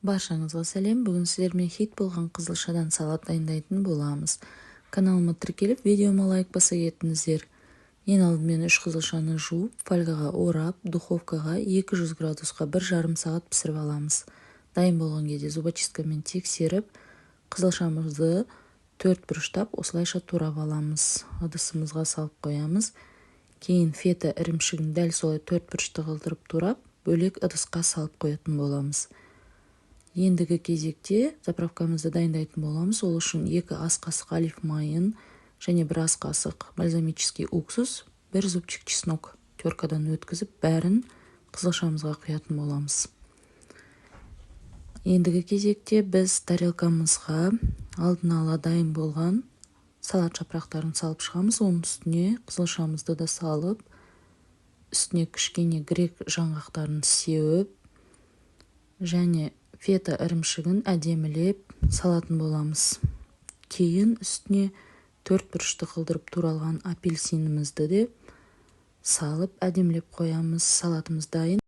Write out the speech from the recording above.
Баршаңызға сәлем. Бүгін сіздермен хит болған қызылшадан салат дайындайтын боламыз. Каналыма тіркеліп, видеома лайк баса кетіңіздер. Ең алдымен 3 қызылшаны жуып, фольгаға орап, духовкаға 200 градусқа 1,5 сағат пісіріп аламыз. Дайын болған кезде зубочисткамен тексеріп, қызылшамызды 4 бұрыштап осылайша турап аламыз. Ыдысымызға салып қоямыз. Кейін фета ірімшігін дәл солай 4 бұрышты қылдырып турап, бөлек ыдысқа салып қоятын боламыз. Ендігі кезекте заправкамызды дайындайтын боламыз. Ол үшін 2 ас қасық олив майын және 1 ас қасық бальзамический уксус, 1 зубчик чеснок теркадан өткізіп, бәрін қызылшамызға құятын боламыз. Ендігі кезекте біз тарелкамызға алдын ала дайын болған салат жапырақтарын салып шығамыз. Оның үстіне қызылшамызды да салып, үстіне кішкене грек жаңғақтарын сеуіп, және фета ірімшігін әдемілеп салатын боламыз. Кейін үстіне 4 бұрышты қылдырып туралған апельсинімізді де салып әдемілеп қоямыз. Салатымыз дайын.